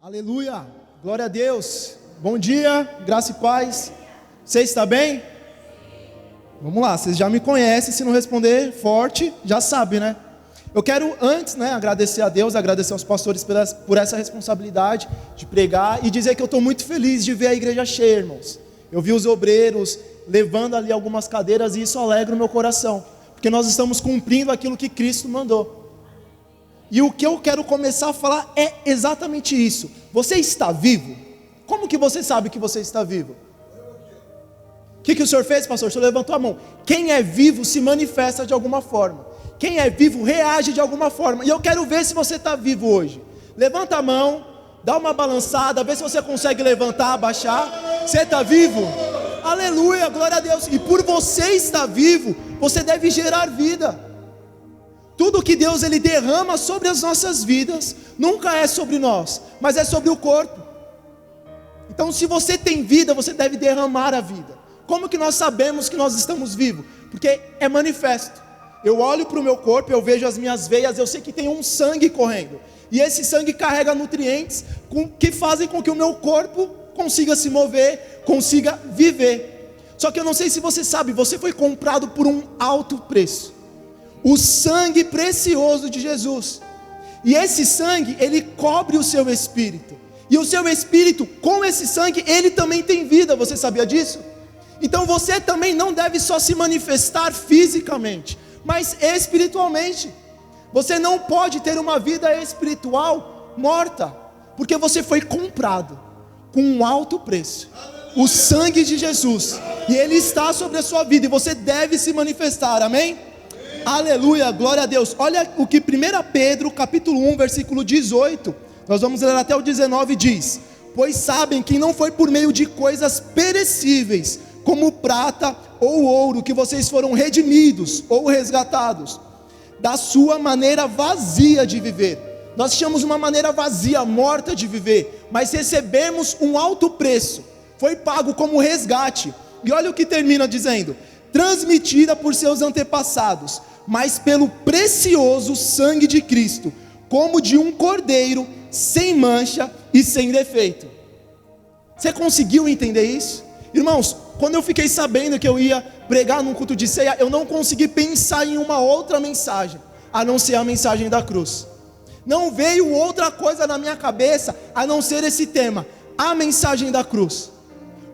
Aleluia, glória a Deus, bom dia, graça e paz, você está bem? Vamos lá, vocês já me conhecem, se não responder forte, já sabe, né? Eu quero antes, agradecer a Deus, agradecer aos pastores por essa responsabilidade de pregar e dizer que eu estou muito feliz de ver a igreja cheia, irmãos. Eu vi os obreiros levando ali algumas cadeiras e isso alegra o meu coração, porque nós estamos cumprindo aquilo que Cristo mandou. E o que eu quero começar a falar é exatamente isso. Você está vivo? Como que você sabe que você está vivo? O que o senhor fez, pastor? O senhor levantou a mão. Quem é vivo se manifesta de alguma forma. Quem é vivo reage de alguma forma. E eu quero ver se você está vivo hoje. Levanta a mão, dá uma balançada, vê se você consegue levantar, abaixar. Você está vivo? Aleluia, glória a Deus. E por você estar vivo, você deve gerar vida. Tudo que Deus ele derrama sobre as nossas vidas, nunca é sobre nós, mas é sobre o corpo. Então se você tem vida, você deve derramar a vida. Como que nós sabemos que nós estamos vivos? Porque é manifesto. Eu olho para o meu corpo, eu vejo as minhas veias, eu sei que tem um sangue correndo. E esse sangue carrega nutrientes que fazem com que o meu corpo consiga se mover, consiga viver. Só que eu não sei se você sabe, você foi comprado por um alto preço. O sangue precioso de Jesus. E esse sangue, ele cobre o seu espírito. E o seu espírito, com esse sangue, ele também tem vida. Você sabia disso? Então você também não deve só se manifestar fisicamente, mas espiritualmente. Você não pode ter uma vida espiritual morta, porque você foi comprado com um alto preço. O sangue de Jesus. E ele está sobre a sua vida. E você deve se manifestar. Amém? Aleluia, glória a Deus. Olha o que 1 Pedro capítulo 1 versículo 18, nós vamos ler até o 19, diz: pois sabem que não foi por meio de coisas perecíveis, como prata ou ouro, que vocês foram redimidos ou resgatados da sua maneira vazia de viver. Nós tínhamos uma maneira vazia, morta de viver, mas recebemos um alto preço, foi pago como resgate. E olha o que termina dizendo: transmitida por seus antepassados, mas pelo precioso sangue de Cristo, como de um cordeiro, sem mancha e sem defeito. Você conseguiu entender isso? Irmãos, quando eu fiquei sabendo que eu ia pregar num culto de ceia, eu não consegui pensar em uma outra mensagem, a não ser a mensagem da cruz. Não veio outra coisa na minha cabeça, a não ser esse tema, a mensagem da cruz.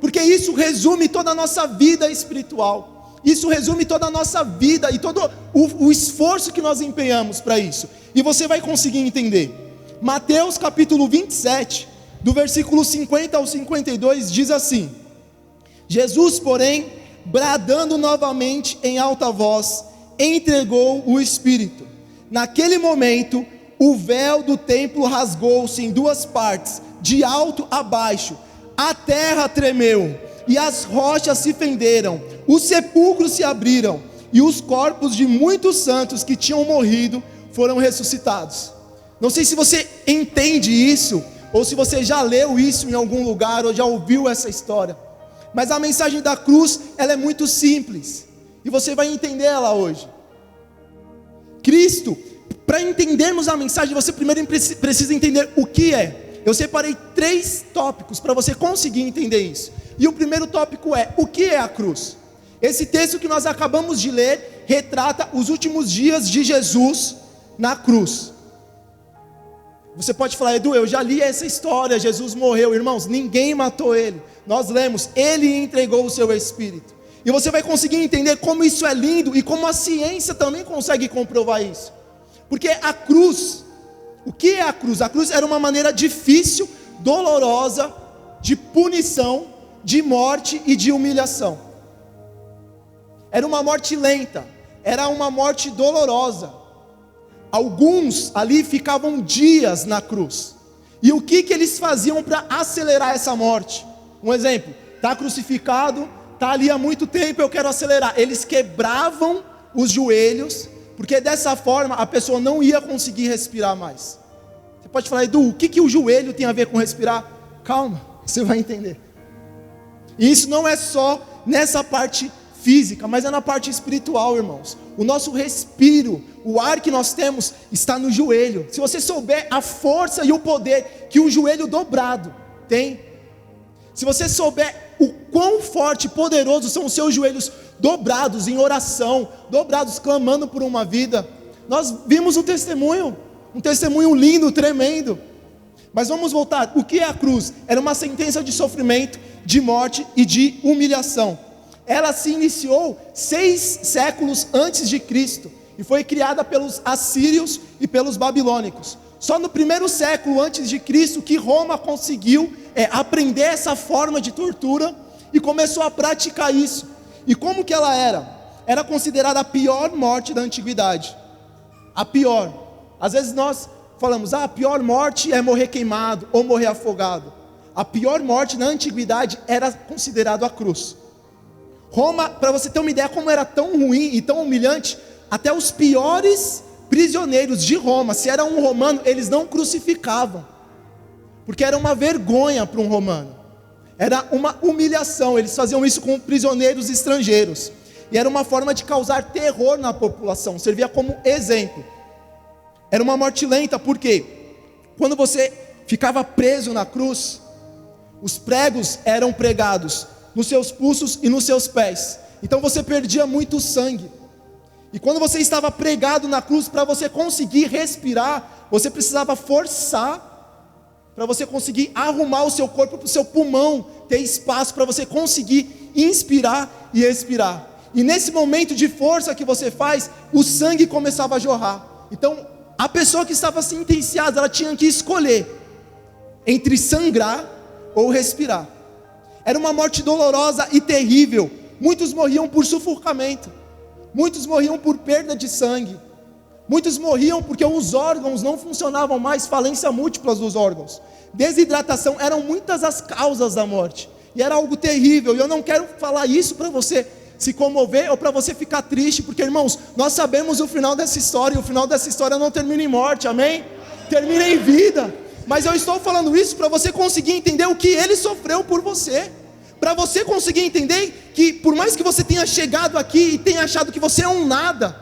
Porque isso resume toda a nossa vida espiritual. Isso resume toda a nossa vida e todo o esforço que nós empenhamos para isso. E você vai conseguir entender. Mateus capítulo 27, do versículo 50 ao 52, diz assim: Jesus, porém, bradando novamente em alta voz, entregou o Espírito. Naquele momento, o véu do templo rasgou-se em duas partes, de alto a baixo. A terra tremeu e as rochas se fenderam, os sepulcros se abriram, e os corpos de muitos santos que tinham morrido foram ressuscitados. Não sei se você entende isso, ou se você já leu isso em algum lugar, ou já ouviu essa história, mas a mensagem da cruz, ela é muito simples, e você vai entender ela hoje. Cristo, para entendermos a mensagem, você primeiro precisa entender o que é. Eu separei 3 tópicos para você conseguir entender isso. E o primeiro tópico é: o que é a cruz? Esse texto que nós acabamos de ler retrata os últimos dias de Jesus na cruz. Você pode falar: Edu, eu já li essa história, Jesus morreu. Irmãos, ninguém matou ele. Nós lemos, ele entregou o seu Espírito. E você vai conseguir entender como isso é lindo e como a ciência também consegue comprovar isso. Porque a cruz, o que é a cruz? A cruz era uma maneira difícil, dolorosa, de punição, de morte e de humilhação. Era uma morte lenta, era uma morte dolorosa. Alguns ali ficavam dias na cruz. E o que eles faziam para acelerar essa morte? Um exemplo: está crucificado, está ali há muito tempo, eu quero acelerar. Eles quebravam os joelhos, porque dessa forma a pessoa não ia conseguir respirar mais. Você pode falar: Edu, o que o joelho tem a ver com respirar? Calma, você vai entender. E isso não é só nessa parte física, mas é na parte espiritual, irmãos. O nosso respiro, o ar que nós temos está no joelho. Se você souber a força e o poder que o joelho dobrado tem, se você souber o quão forte e poderoso são os seus joelhos dobrados em oração, dobrados clamando por uma vida, nós vimos um testemunho lindo, tremendo. Mas vamos voltar, o que é a cruz? Era uma sentença de sofrimento, de morte e de humilhação. Ela se iniciou 6 séculos antes de Cristo e foi criada pelos assírios e pelos babilônicos. Só no primeiro século antes de Cristo que Roma conseguiu aprender essa forma de tortura e começou a praticar isso. E como que ela era? Era considerada a pior morte da antiguidade. A pior. Às vezes nós falamos, a pior morte é morrer queimado ou morrer afogado. A pior morte na antiguidade era considerada a cruz. Roma, para você ter uma ideia como era tão ruim e tão humilhante, até os piores prisioneiros de Roma, se era um romano, eles não crucificavam, porque era uma vergonha para um romano, era uma humilhação. Eles faziam isso com prisioneiros estrangeiros, e era uma forma de causar terror na população, servia como exemplo. Era uma morte lenta, porque quando você ficava preso na cruz, os pregos eram pregados nos seus pulsos e nos seus pés, então você perdia muito sangue. E quando você estava pregado na cruz, para você conseguir respirar, você precisava forçar, para você conseguir arrumar o seu corpo, para o seu pulmão ter espaço, para você conseguir inspirar e expirar. E nesse momento de força que você faz, o sangue começava a jorrar. Então a pessoa que estava sentenciada, ela tinha que escolher entre sangrar ou respirar. Era uma morte dolorosa e terrível. Muitos morriam por sufocamento, muitos morriam por perda de sangue, muitos morriam porque os órgãos não funcionavam mais, falência múltipla dos órgãos, desidratação, eram muitas as causas da morte, e era algo terrível. E eu não quero falar isso para você se comover ou para você ficar triste, porque irmãos, nós sabemos o final dessa história, e o final dessa história não termina em morte, amém? Termina em vida. Mas eu estou falando isso para você conseguir entender o que ele sofreu por você, para você conseguir entender que por mais que você tenha chegado aqui e tenha achado que você é um nada,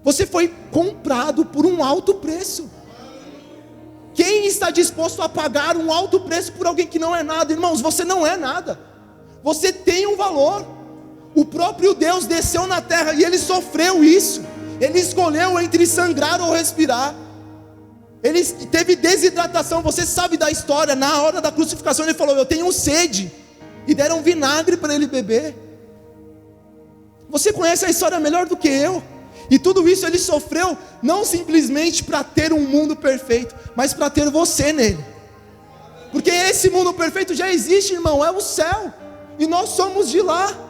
você foi comprado por um alto preço. Quem está disposto a pagar um alto preço por alguém que não é nada? Irmãos, você não é nada, você tem um valor. O próprio Deus desceu na terra e ele sofreu isso. Ele escolheu entre sangrar ou respirar. Ele teve desidratação. Você sabe da história. Na hora da crucificação ele falou, eu tenho sede, e deram vinagre para ele beber. Você conhece a história melhor do que eu. E tudo isso ele sofreu, não simplesmente para ter um mundo perfeito, mas para ter você nele. Porque esse mundo perfeito já existe, irmão, é o céu, e nós somos de lá.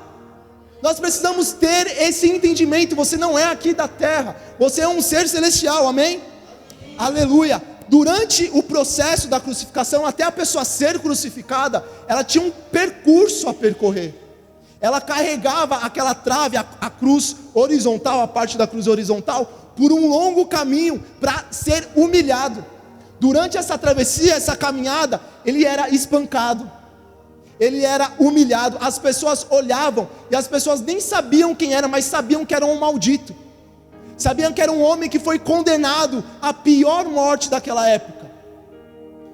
Nós precisamos ter esse entendimento. Você não é aqui da terra, você é um ser celestial, amém? Aleluia. Durante o processo da crucificação, até a pessoa ser crucificada, ela tinha um percurso a percorrer. Ela carregava aquela trave, a cruz horizontal, a parte da cruz horizontal, por um longo caminho para ser humilhado. Durante essa travessia, essa caminhada, ele era espancado, ele era humilhado. As pessoas olhavam e as pessoas nem sabiam quem era, mas sabiam que era um maldito. Sabiam que era um homem que foi condenado à pior morte daquela época.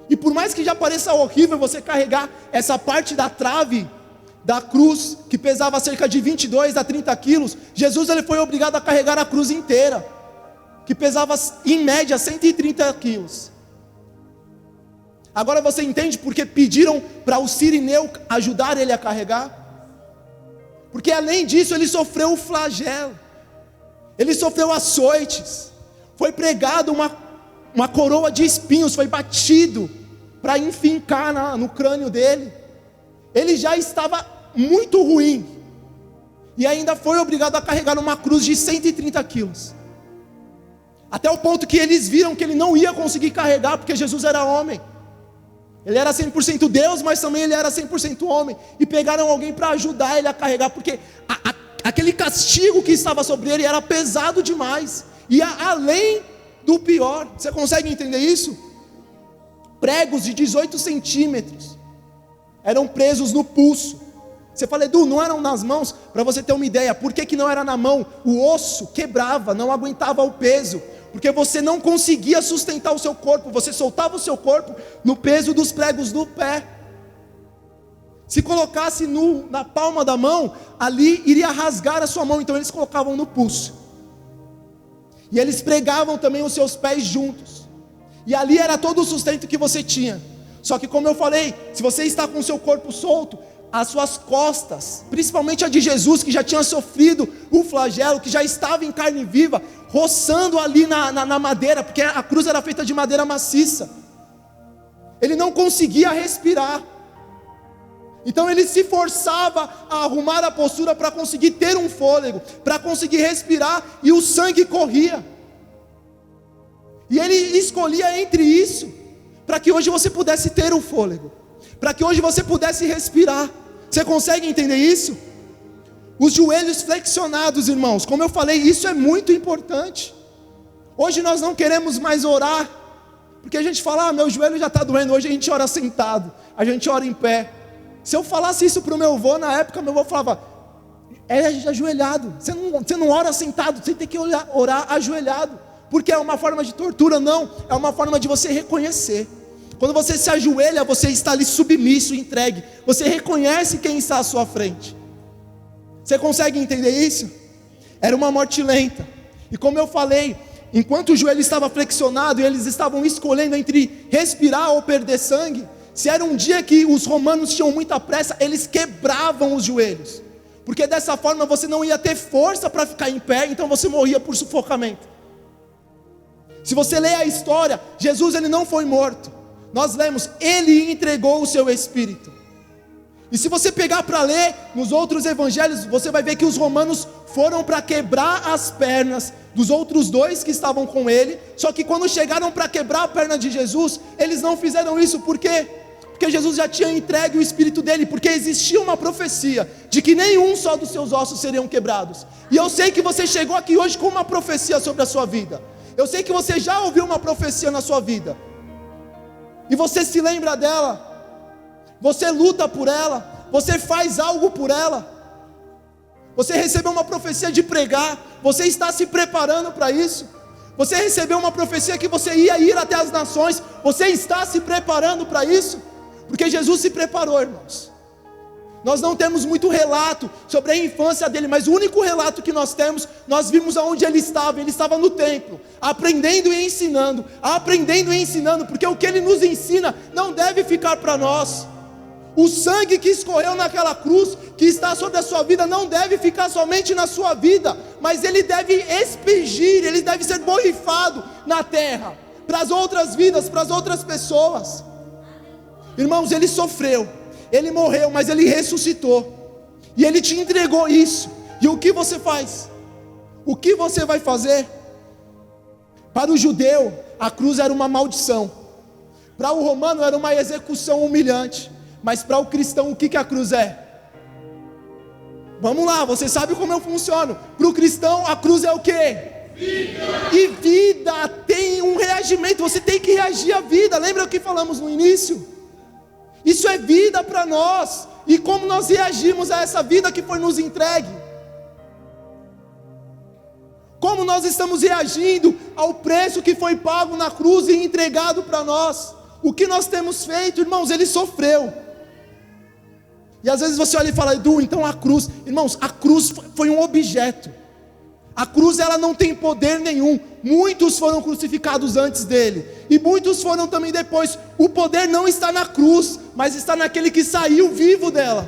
E por mais que já pareça horrível você carregar essa parte da trave da cruz, que pesava cerca de 22 a 30 quilos, Jesus ele foi obrigado a carregar a cruz inteira, que pesava em média 130 quilos. Agora você entende porque pediram para o sirineu ajudar ele a carregar? Porque além disso ele sofreu o flagelo, ele sofreu açoites, foi pregado uma coroa de espinhos, foi batido para enfincar no crânio dele. Ele já estava muito ruim, e ainda foi obrigado a carregar uma cruz de 130 quilos, até o ponto que eles viram que ele não ia conseguir carregar, porque Jesus era homem. Ele era 100% Deus, mas também ele era 100% homem, e pegaram alguém para ajudar ele a carregar, porque aquele castigo que estava sobre ele era pesado demais, ia além do pior. Você consegue entender isso? Pregos de 18 centímetros eram presos no pulso, Você fala, Edu, não eram nas mãos? Para você ter uma ideia, por que não era na mão? O osso quebrava, não aguentava o peso, porque você não conseguia sustentar o seu corpo, você soltava o seu corpo no peso dos pregos do pé. Se colocasse na palma da mão, ali iria rasgar a sua mão, então eles colocavam no pulso. E eles pregavam também os seus pés juntos. E ali era todo o sustento que você tinha. Só que como eu falei, se você está com o seu corpo solto, as suas costas, principalmente a de Jesus, que já tinha sofrido o flagelo, que já estava em carne viva, roçando ali na madeira, porque a cruz era feita de madeira maciça. Ele não conseguia respirar. Então ele se forçava a arrumar a postura para conseguir ter um fôlego, para conseguir respirar, e o sangue corria. E ele escolhia entre isso, para que hoje você pudesse ter o fôlego, para que hoje você pudesse respirar. Você consegue entender isso? Os joelhos flexionados, irmãos, como eu falei, isso é muito importante. Hoje nós não queremos mais orar, porque a gente fala, meu joelho já está doendo. Hoje a gente ora sentado, a gente ora em pé. Se eu falasse isso para o meu avô, na época meu avô falava, é ajoelhado, você não ora sentado, você tem que orar ajoelhado, porque é uma forma de tortura. Não, é uma forma de você reconhecer. Quando você se ajoelha, você está ali submisso, entregue, você reconhece quem está à sua frente. Você consegue entender isso? Era uma morte lenta, e como eu falei, enquanto o joelho estava flexionado, e eles estavam escolhendo entre respirar ou perder sangue, se era um dia que os romanos tinham muita pressa, eles quebravam os joelhos, porque dessa forma você não ia ter força para ficar em pé, então você morria por sufocamento. Se você ler a história, Jesus ele não foi morto, nós lemos, ele entregou o seu espírito. E se você pegar para ler nos outros evangelhos, você vai ver que os romanos foram para quebrar as pernas dos outros dois que estavam com ele, só que quando chegaram para quebrar a perna de Jesus, eles não fizeram isso. Por quê? Porque Jesus já tinha entregue o espírito dele, porque existia uma profecia de que nenhum só dos seus ossos seriam quebrados. E eu sei que você chegou aqui hoje com uma profecia sobre a sua vida. Eu sei que você já ouviu uma profecia na sua vida, e você se lembra dela, você luta por ela, você faz algo por ela. Você recebeu uma profecia de pregar, você está se preparando para isso. Você recebeu uma profecia que você ia ir até as nações, você está se preparando para isso, porque Jesus se preparou, irmãos. Nós não temos muito relato sobre a infância dele, mas o único relato que nós temos, nós vimos aonde ele estava no templo, aprendendo e ensinando, porque o que ele nos ensina não deve ficar para nós. O sangue que escorreu naquela cruz, que está sobre a sua vida, não deve ficar somente na sua vida, mas ele deve expingir, ele deve ser borrifado na terra, para as outras vidas, para as outras pessoas. Irmãos, ele sofreu, ele morreu, mas ele ressuscitou, e ele te entregou isso. E o que você faz? O que você vai fazer? Para o judeu, a cruz era uma maldição, para o romano era uma execução humilhante, mas para o cristão, o que a cruz é? Vamos lá, você sabe como eu funciono. Para o cristão, a cruz é o quê? Vida. E vida tem um reagimento, você tem que reagir à vida. Lembra o que falamos no início? Isso é vida para nós. E como nós reagimos a essa vida que foi nos entregue? Como nós estamos reagindo ao preço que foi pago na cruz e entregado para nós? O que nós temos feito, irmãos? Ele sofreu. E às vezes você olha e fala, Edu, então a cruz, irmãos, a cruz foi um objeto. A cruz ela não tem poder nenhum. Muitos foram crucificados antes dele, e muitos foram também depois. O poder não está na cruz, mas está naquele que saiu vivo dela.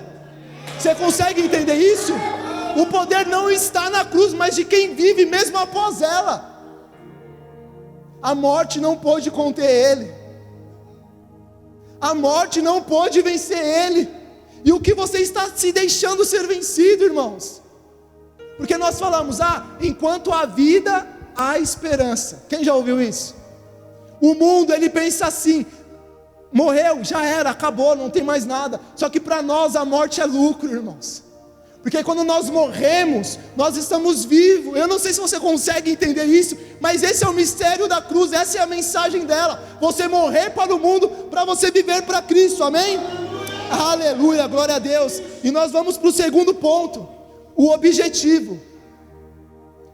Você consegue entender isso? O poder não está na cruz, mas de quem vive mesmo após ela. A morte não pôde conter ele, a morte não pôde vencer ele. E o que você está se deixando ser vencido, irmãos? Porque nós falamos, enquanto há vida, há esperança. Quem já ouviu isso? O mundo, ele pensa assim, morreu, já era, acabou, não tem mais nada. Só que para nós a morte é lucro, irmãos. Porque quando nós morremos, nós estamos vivos. Eu não sei se você consegue entender isso, mas esse é o mistério da cruz, essa é a mensagem dela. Você morrer para o mundo, para você viver para Cristo, amém? Aleluia, glória a Deus. E nós vamos para o segundo ponto, o objetivo.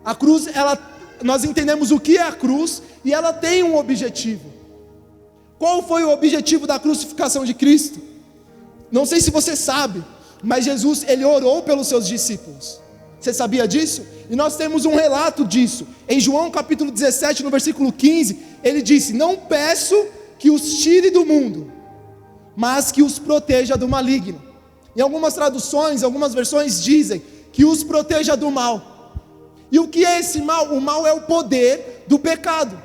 A cruz, nós entendemos o que é a cruz, e ela tem um objetivo. Qual foi o objetivo da crucificação de Cristo? Não sei se você sabe, mas Jesus, ele orou pelos seus discípulos. Você sabia disso? E nós temos um relato disso. Em João capítulo 17, no versículo 15, ele disse: não peço que os tire do mundo, mas que os proteja do maligno. Em algumas traduções, algumas versões dizem que os proteja do mal. E o que é esse mal? O mal é o poder do pecado.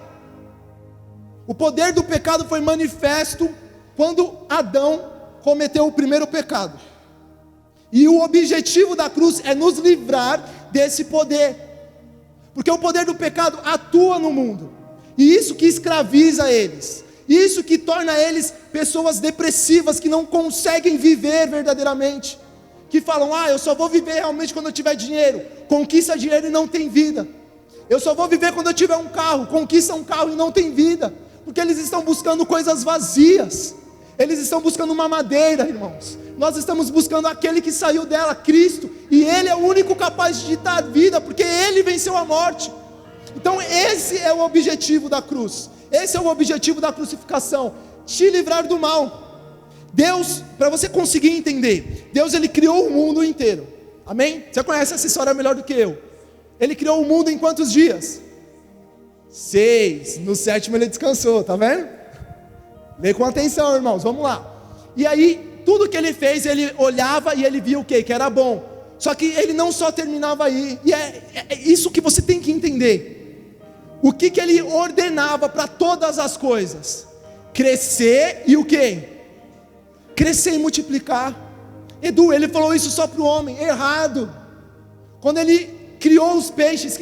O poder do pecado foi manifesto quando Adão cometeu o primeiro pecado. E o objetivo da cruz é nos livrar desse poder, porque o poder do pecado atua no mundo, e isso que escraviza eles, isso que torna eles pessoas depressivas, que não conseguem viver verdadeiramente, que falam: eu só vou viver realmente quando eu tiver dinheiro, conquista dinheiro e não tem vida. Eu só vou viver quando eu tiver um carro, conquista um carro e não tem vida, porque eles estão buscando coisas vazias, eles estão buscando uma madeira, irmãos. Nós estamos buscando aquele que saiu dela, Cristo, e Ele é o único capaz de dar vida, porque Ele venceu a morte. Então esse é o objetivo da cruz, esse é o objetivo da crucificação, te livrar do mal. Deus, para você conseguir entender, Deus, ele criou o mundo inteiro, amém? Você conhece essa história melhor do que eu. Ele criou o mundo em quantos dias? 6, no 7º ele descansou, tá vendo? Vem com atenção, irmãos, vamos lá. E aí, tudo que ele fez, ele olhava e ele via o quê? Que era bom. Só que ele não só terminava aí, e é isso que você tem que entender. O que ele ordenava para todas as coisas? Crescer e o quê? Crescer e multiplicar. Edu, ele falou isso só para o homem, errado. Quando ele criou os peixes, o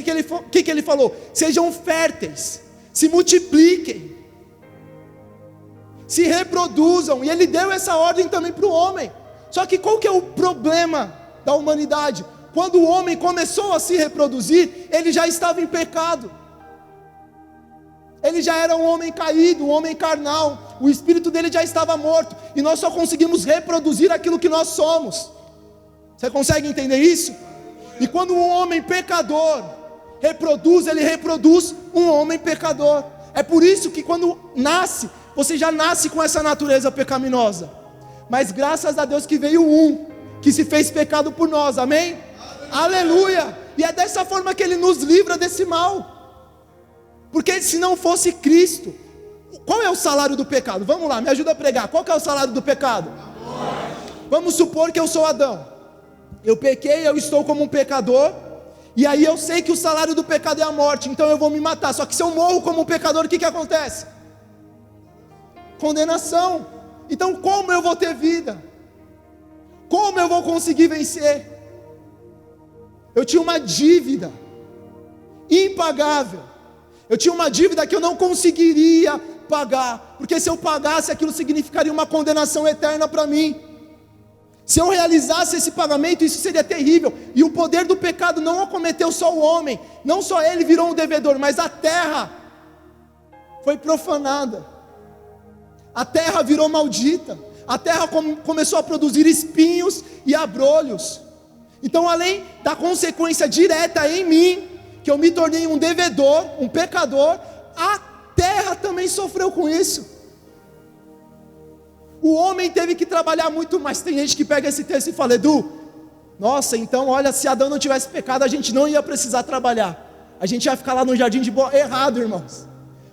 que ele falou? Sejam férteis, se multipliquem, se reproduzam. E ele deu essa ordem também para o homem. Só que qual que é o problema da humanidade? Quando o homem começou a se reproduzir, ele já estava em pecado. Ele já era um homem caído, um homem carnal. O espírito dele já estava morto. E nós só conseguimos reproduzir aquilo que nós somos. Você consegue entender isso? E quando um homem pecador reproduz, ele reproduz um homem pecador. É por isso que quando nasce, você já nasce com essa natureza pecaminosa. Mas graças a Deus que veio um, que se fez pecado por nós, amém? Aleluia! E é dessa forma que ele nos livra desse mal. Porque se não fosse Cristo, qual é o salário do pecado? Vamos lá, me ajuda a pregar. Qual que é o salário do pecado? Vamos supor que eu sou Adão. Eu pequei, eu estou como um pecador, e aí eu sei que o salário do pecado é a morte, então eu vou me matar. Só que se eu morro como um pecador, o que acontece? Condenação. Então como eu vou ter vida? Como eu vou conseguir vencer? Eu tinha uma dívida impagável. Eu tinha uma dívida que eu não conseguiria pagar, porque se eu pagasse, aquilo significaria uma condenação eterna para mim. Se eu realizasse esse pagamento, isso seria terrível. E o poder do pecado não acometeu só o homem, não só ele virou um devedor, mas a terra foi profanada. A terra virou maldita. A terra começou a produzir espinhos e abrolhos. Então, além da consequência direta em mim, que eu me tornei um devedor, um pecador, a terra também sofreu com isso. O homem teve que trabalhar muito mais. Tem gente que pega esse texto e fala: Edu, nossa, então olha, se Adão não tivesse pecado, a gente não ia precisar trabalhar, a gente ia ficar lá no jardim de boa. Errado, irmãos.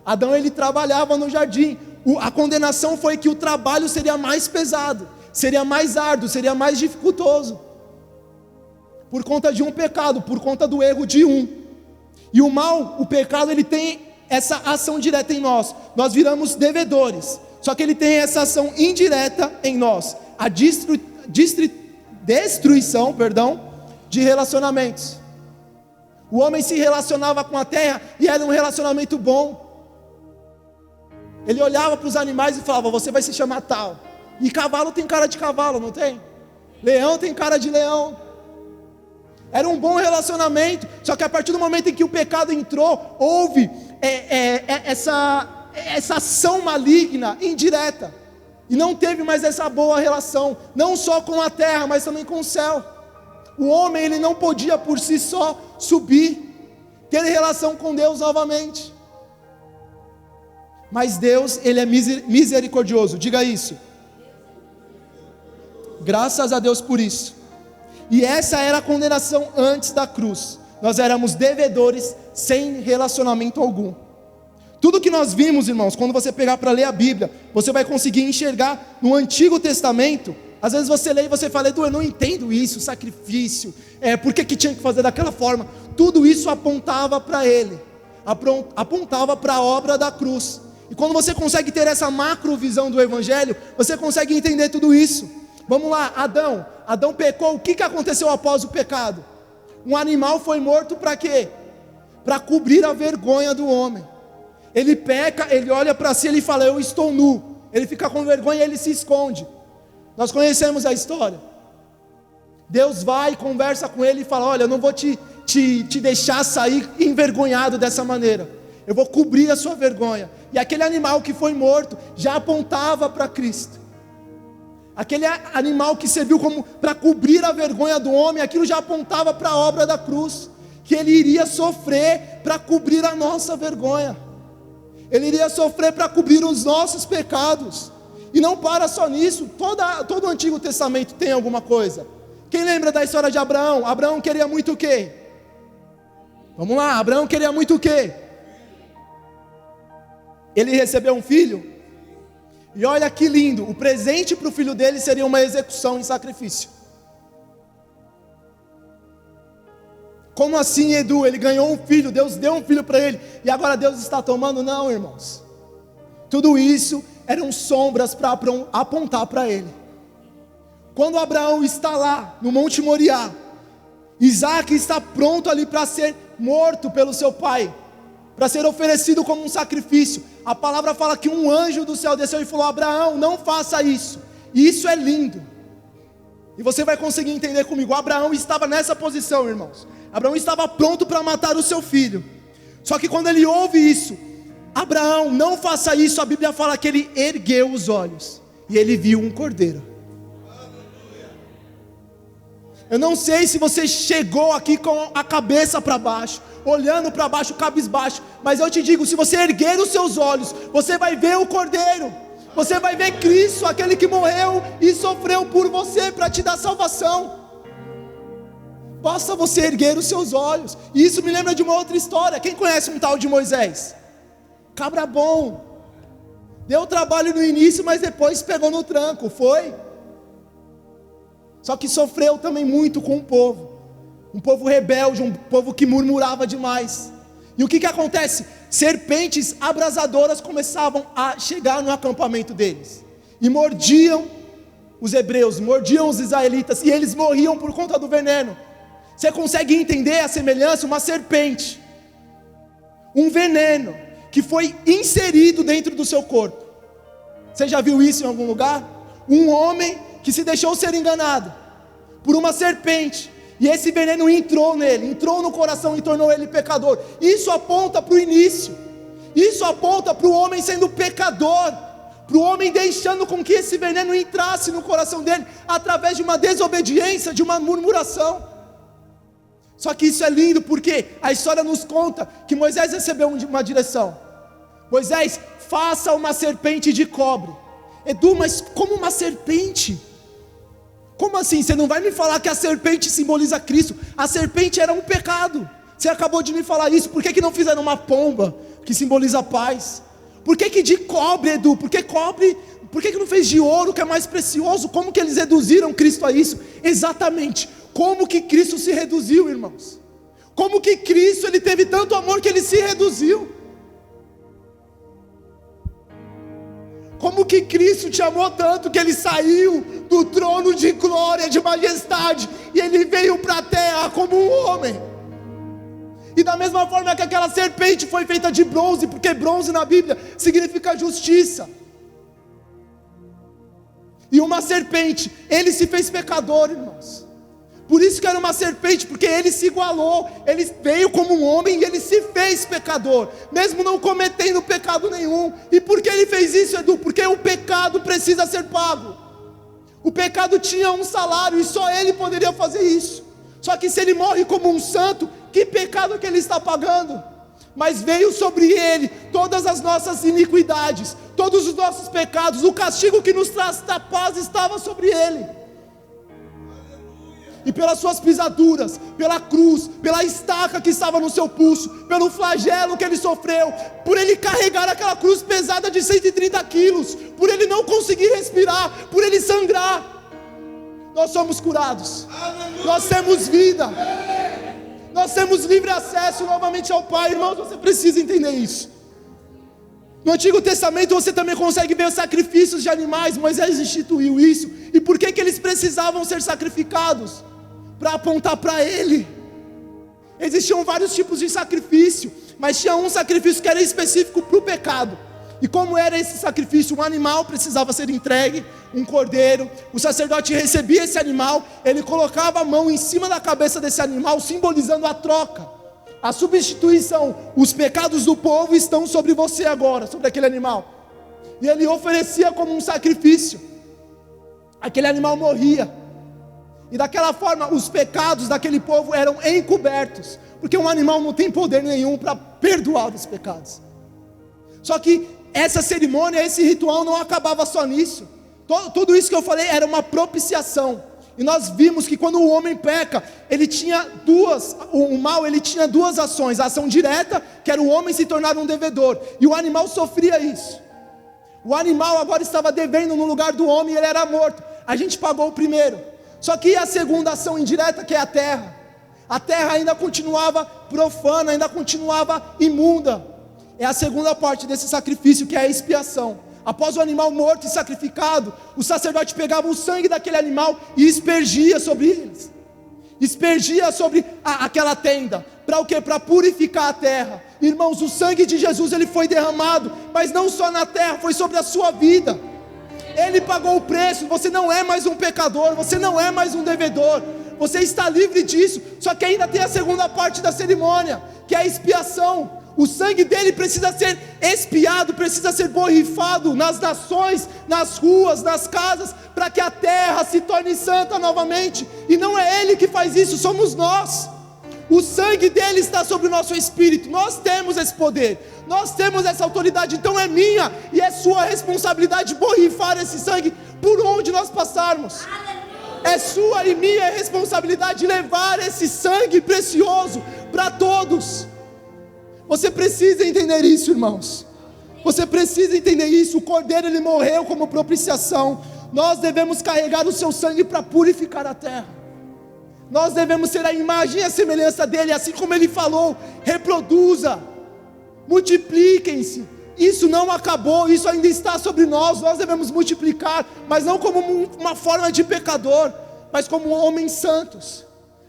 Adão, ele trabalhava no jardim. A condenação foi que o trabalho seria mais pesado, seria mais árduo, seria mais dificultoso, por conta de um pecado, por conta do erro de um. E o mal, o pecado, ele tem essa ação direta em nós. Nós viramos devedores. Só que ele tem essa ação indireta em nós. A destruição de relacionamentos. O homem se relacionava com a terra e era um relacionamento bom. Ele olhava para os animais e falava: você vai se chamar tal. E cavalo tem cara de cavalo, não tem? Leão tem cara de leão. Era um bom relacionamento. Só que a partir do momento em que o pecado entrou, houve essa ação maligna, indireta. E não teve mais essa boa relação, não só com a terra, mas também com o céu. O homem, ele não podia por si só subir, ter relação com Deus novamente. Mas Deus, ele é misericordioso, diga isso. Graças a Deus por isso. E essa era a condenação antes da cruz. Nós éramos devedores sem relacionamento algum. Tudo que nós vimos, irmãos, quando você pegar para ler a Bíblia, você vai conseguir enxergar no Antigo Testamento. Às vezes você lê e você fala: Edu, eu não entendo isso, sacrifício, por que tinha que fazer daquela forma? Tudo isso apontava para ele, apontava para a obra da cruz. E quando você consegue ter essa macrovisão do Evangelho, você consegue entender tudo isso. Vamos lá, Adão pecou, o que aconteceu após o pecado? Um animal foi morto para quê? Para cobrir a vergonha do homem. Ele peca, ele olha para si, ele fala: eu estou nu. Ele fica com vergonha e ele se esconde. Nós conhecemos a história. Deus vai, conversa com ele e fala: olha, eu não vou te deixar sair envergonhado dessa maneira. Eu vou cobrir a sua vergonha. E aquele animal que foi morto já apontava para Cristo. Aquele animal que serviu como para cobrir a vergonha do homem, aquilo já apontava para a obra da cruz, que ele iria sofrer para cobrir a nossa vergonha. Ele iria sofrer para cobrir os nossos pecados. E não para só nisso, todo o Antigo Testamento tem alguma coisa. Quem lembra da história de Abraão? Abraão queria muito o quê? Vamos lá, Abraão queria muito o quê? Ele recebeu um filho. E olha que lindo, o presente para o filho dele seria uma execução em sacrifício. Como assim, Edu? Ele ganhou um filho, Deus deu um filho para ele, e agora Deus está tomando? Não, irmãos. Tudo isso eram sombras para apontar para ele. Quando Abraão está lá, no Monte Moriá, Isaac está pronto ali para ser morto pelo seu pai, para ser oferecido como um sacrifício. A palavra fala que um anjo do céu desceu e falou: Abraão, não faça isso. E isso é lindo. E você vai conseguir entender comigo. Abraão estava nessa posição, irmãos. Abraão estava pronto para matar o seu filho. Só que quando ele ouve isso: Abraão, não faça isso, a Bíblia fala que ele ergueu os olhos e ele viu um cordeiro. Eu não sei se você chegou aqui com a cabeça para baixo, olhando para baixo, cabisbaixo, mas eu te digo, se você erguer os seus olhos, você vai ver o cordeiro, você vai ver Cristo, aquele que morreu e sofreu por você para te dar salvação. Basta você erguer os seus olhos. E isso me lembra de uma outra história. Quem conhece um tal de Moisés? Cabra bom, deu trabalho no início, mas depois pegou no tranco, foi? Só que sofreu também muito com o povo, um povo rebelde, um povo que murmurava demais. E o que acontece? Serpentes abrasadoras começavam a chegar no acampamento deles, e mordiam os hebreus, mordiam os israelitas, e eles morriam por conta do veneno. Você consegue entender a semelhança? Uma serpente, um veneno, que foi inserido dentro do seu corpo. Você já viu isso em algum lugar? Um homem que se deixou ser enganado por uma serpente, e esse veneno entrou nele, entrou no coração e tornou ele pecador. Isso aponta para o início, isso aponta para o homem sendo pecador, para o homem deixando com que esse veneno entrasse no coração dele, através de uma desobediência, de uma murmuração. Só que isso é lindo, porque a história nos conta que Moisés recebeu uma direção: Moisés, faça uma serpente de cobre. Edu, mas como uma serpente? Como assim? Você não vai me falar que a serpente simboliza Cristo? A serpente era um pecado. Você acabou de me falar isso. Por que não fizeram uma pomba que simboliza a paz? Por que de cobre, Edu? Por que não fez de ouro, que é mais precioso? Como que eles reduziram Cristo a isso? Exatamente. Como que Cristo se reduziu, irmãos? Como que Cristo, ele teve tanto amor que ele se reduziu? Como que Cristo te amou tanto que ele saiu do trono de glória, de majestade, e ele veio para a terra como um homem? E da mesma forma que aquela serpente foi feita de bronze, porque bronze na Bíblia significa justiça. E uma serpente, ele se fez pecador, irmãos, Por isso que era uma serpente, porque ele se igualou, ele veio como um homem e ele se fez pecador, mesmo não cometendo pecado nenhum. E por que ele fez isso, Edu? Porque o pecado precisa ser pago. O pecado tinha um salário e só ele poderia fazer isso. Só que se ele morre como um santo, que pecado que ele está pagando? Mas veio sobre ele todas as nossas iniquidades, todos os nossos pecados, o castigo que nos traz a paz estava sobre ele. E pelas suas pisaduras, pela cruz, pela estaca que estava no seu pulso, pelo flagelo que ele sofreu, por ele carregar aquela cruz pesada de 130 quilos, por ele não conseguir respirar, por ele sangrar, nós somos curados. Nós temos vida, nós temos livre acesso novamente ao Pai. Irmãos, você precisa entender isso. No Antigo Testamento você também consegue ver os sacrifícios de animais. Moisés instituiu isso. E por que eles precisavam ser sacrificados? Para apontar para Ele. Existiam vários tipos de sacrifício, mas tinha um sacrifício que era específico para o pecado. E como era esse sacrifício? Um animal precisava ser entregue, um cordeiro. O sacerdote recebia esse animal, ele colocava a mão em cima da cabeça desse animal, simbolizando a troca, a substituição. Os pecados do povo estão sobre você agora, sobre aquele animal. E ele oferecia como um sacrifício. Aquele animal morria. E daquela forma os pecados daquele povo eram encobertos, porque um animal não tem poder nenhum para perdoar os pecados. Só que essa cerimônia, esse ritual não acabava só nisso. Tudo isso que eu falei era uma propiciação. E nós vimos que quando o homem peca, o mal ele tinha duas ações. A ação direta, que era o homem se tornar um devedor, e o animal sofria isso. O animal agora estava devendo no lugar do homem e ele era morto. A gente pagou o primeiro. Só que a segunda ação indireta, que é a terra ainda continuava profana, ainda continuava imunda. É a segunda parte desse sacrifício, que é a expiação. Após o animal morto e sacrificado, o sacerdote pegava o sangue daquele animal e aspergia sobre eles. Aspergia sobre aquela tenda. Para o quê? Para purificar a terra. Irmãos, o sangue de Jesus ele foi derramado, mas não só na terra, foi sobre a sua vida. Ele pagou o preço. Você não é mais um pecador, você não é mais um devedor, você está livre disso. Só que ainda tem a segunda parte da cerimônia, que é a expiação. O sangue dele precisa ser expiado, precisa ser borrifado nas nações, nas ruas, nas casas, para que a terra se torne santa novamente. E não é ele que faz isso, somos nós. O sangue dele está sobre o nosso espírito. Nós temos esse poder, nós temos essa autoridade. Então é minha e é sua responsabilidade borrifar esse sangue por onde nós passarmos. É sua e minha responsabilidade levar esse sangue precioso para todos. Você precisa entender isso, irmãos. Você precisa entender isso. O cordeiro ele morreu como propiciação. Nós devemos carregar o seu sangue para purificar a terra. Nós devemos ser a imagem e a semelhança dele, assim como ele falou: reproduza, multipliquem-se. Isso não acabou, isso ainda está sobre nós. Nós devemos multiplicar, mas não como uma forma de pecador, mas como homens santos.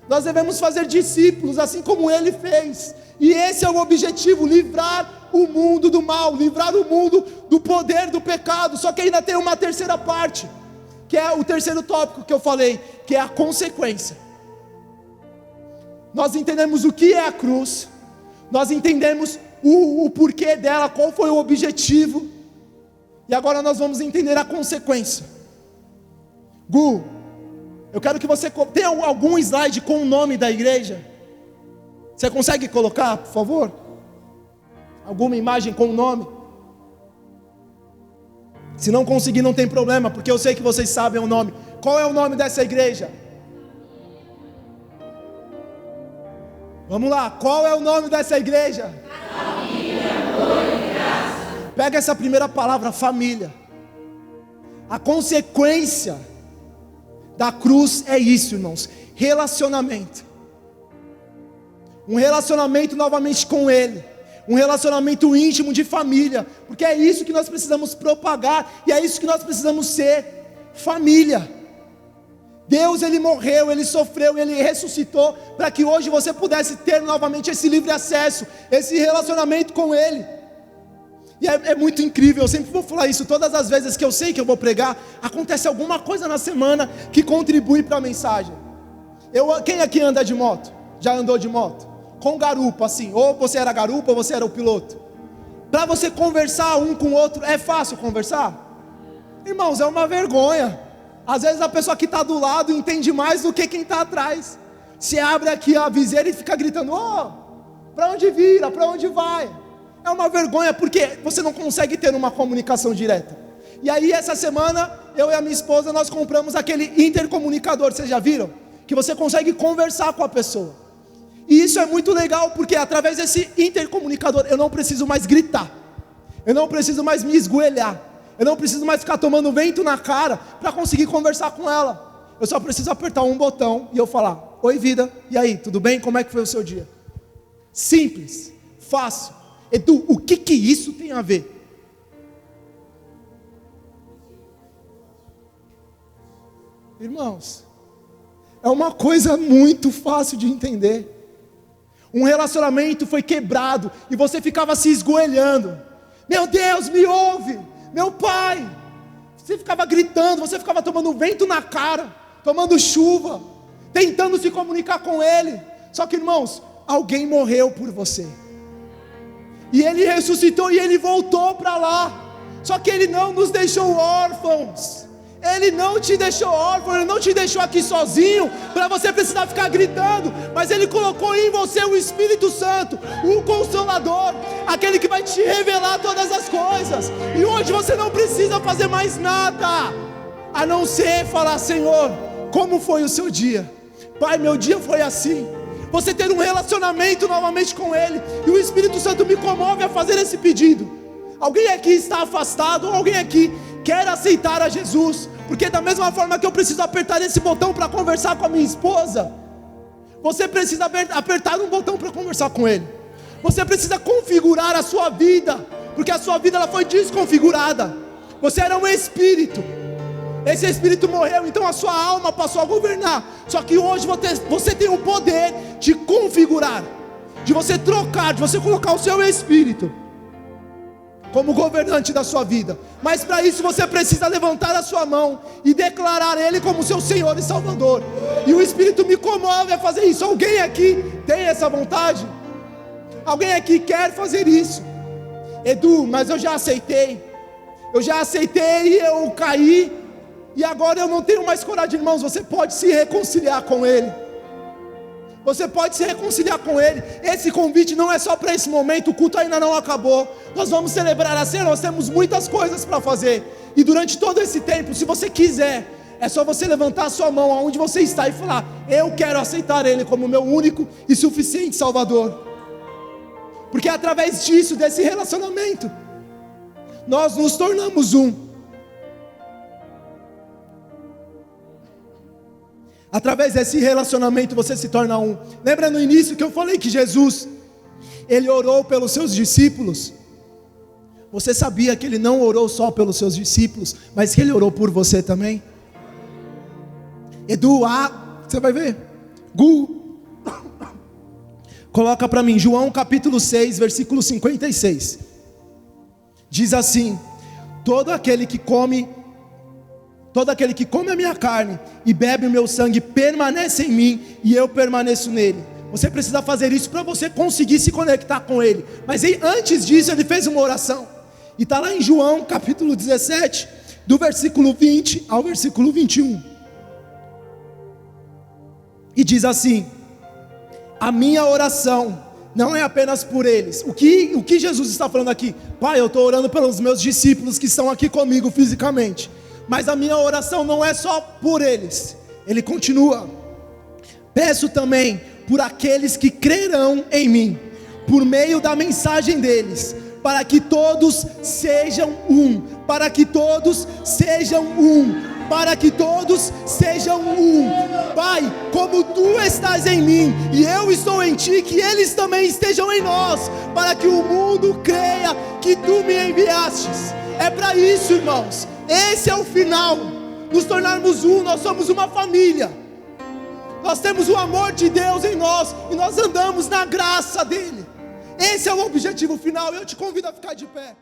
Nós devemos fazer discípulos, assim como ele fez. E esse é o objetivo: livrar o mundo do mal, livrar o mundo do poder do pecado. Só que ainda tem uma terceira parte, que é o terceiro tópico que eu falei, que é a consequência. Nós entendemos o que é a cruz, nós entendemos o porquê dela, qual foi o objetivo, e agora nós vamos entender a consequência. Gu, eu quero que você tenha algum slide com o nome da igreja. Você consegue colocar, por favor? Alguma imagem com o nome? Se não conseguir, não tem problema, porque eu sei que vocês sabem o nome. Qual é o nome dessa igreja? Vamos lá, qual é o nome dessa igreja? Família, amor e graça. Pega essa primeira palavra, família. A consequência da cruz é isso, irmãos: relacionamento. Um relacionamento novamente com Ele, um relacionamento íntimo de família, porque é isso que nós precisamos propagar, e é isso que nós precisamos ser: família. Deus ele morreu, ele sofreu, ele ressuscitou, para que hoje você pudesse ter novamente esse livre acesso, esse relacionamento com Ele. E é muito incrível, eu sempre vou falar isso, todas as vezes que eu sei que eu vou pregar, acontece alguma coisa na semana que contribui para a mensagem. Quem aqui anda de moto? Já andou de moto? Com garupa assim, ou você era garupa ou você era o piloto. Para você conversar um com o outro, é fácil conversar? Irmãos, é uma vergonha. Às vezes a pessoa que está do lado entende mais do que quem está atrás. Se abre aqui a viseira e fica gritando: para onde vira, para onde vai? É uma vergonha, porque você não consegue ter uma comunicação direta. E aí essa semana, eu e a minha esposa, nós compramos aquele intercomunicador, vocês já viram? Que você consegue conversar com a pessoa. E isso é muito legal, porque através desse intercomunicador, eu não preciso mais gritar, eu não preciso mais me esgoelhar, eu não preciso mais ficar tomando vento na cara, para conseguir conversar com ela. Eu só preciso apertar um botão, e eu falar: oi vida, e aí, tudo bem? Como é que foi o seu dia? Simples, fácil. Edu, o que isso tem a ver? Irmãos, é uma coisa muito fácil de entender. Um relacionamento foi quebrado e você ficava se esgoelhando: meu Deus, me ouve, meu pai. Você ficava gritando, você ficava tomando vento na cara, tomando chuva, tentando se comunicar com ele. Só que, irmãos, alguém morreu por você, e ele ressuscitou e ele voltou para lá. Só que ele não nos deixou órfãos. Ele não te deixou órfão, Ele não te deixou aqui sozinho, para você precisar ficar gritando. Mas Ele colocou em você o Espírito Santo, o Consolador, aquele que vai te revelar todas as coisas. E hoje você não precisa fazer mais nada, a não ser falar: Senhor, como foi o seu dia? Pai, meu dia foi assim. Você ter um relacionamento novamente com Ele, e o Espírito Santo me comove a fazer esse pedido. Alguém aqui está afastado, ou alguém aqui quer aceitar a Jesus? Porque da mesma forma que eu preciso apertar esse botão para conversar com a minha esposa, você precisa apertar um botão para conversar com Ele. Você precisa configurar a sua vida, porque a sua vida ela foi desconfigurada. Você era um espírito, esse espírito morreu, então a sua alma passou a governar. Só que hoje você tem o poder de configurar, de você trocar, de você colocar o seu espírito como governante da sua vida. Mas para isso você precisa levantar a sua mão e declarar Ele como seu Senhor e Salvador. E o Espírito me comove a fazer isso. Alguém aqui tem essa vontade? Alguém aqui quer fazer isso? Edu, mas eu já aceitei e eu caí, e agora eu não tenho mais coragem. Irmãos, você pode se reconciliar com Ele. Você pode se reconciliar com Ele. Esse convite não é só para esse momento. O culto ainda não acabou. Nós vamos celebrar a ceia. Nós temos muitas coisas para fazer. E durante todo esse tempo, se você quiser, é só você levantar a sua mão aonde você está e falar: eu quero aceitar Ele como meu único e suficiente Salvador. Porque através disso, desse relacionamento, nós nos tornamos um. Através desse relacionamento você se torna um. Lembra no início que eu falei que Jesus, Ele orou pelos seus discípulos? Você sabia que Ele não orou só pelos seus discípulos, mas que Ele orou por você também? Edu, você vai ver. Coloca para mim, João capítulo 6, versículo 56. Diz assim: todo aquele que come a minha carne e bebe o meu sangue permanece em mim e eu permaneço nele. Você precisa fazer isso para você conseguir se conectar com Ele. Mas antes disso Ele fez uma oração. E está lá em João capítulo 17, do versículo 20 ao versículo 21. E diz assim: a minha oração não é apenas por eles. O que Jesus está falando aqui? Pai, eu estou orando pelos meus discípulos que estão aqui comigo fisicamente. Mas a minha oração não é só por eles. Ele continua: peço também por aqueles que crerão em mim, por meio da mensagem deles, para que todos sejam um, para que todos sejam um, para que todos sejam um. Pai, como Tu estás em mim e eu estou em Ti, que eles também estejam em nós, para que o mundo creia que Tu me enviastes. É para isso, irmãos. Esse é o final, nos tornarmos um. Nós somos uma família. Nós temos o amor de Deus em nós e nós andamos na graça dele. Esse é o objetivo final. Eu te convido a ficar de pé.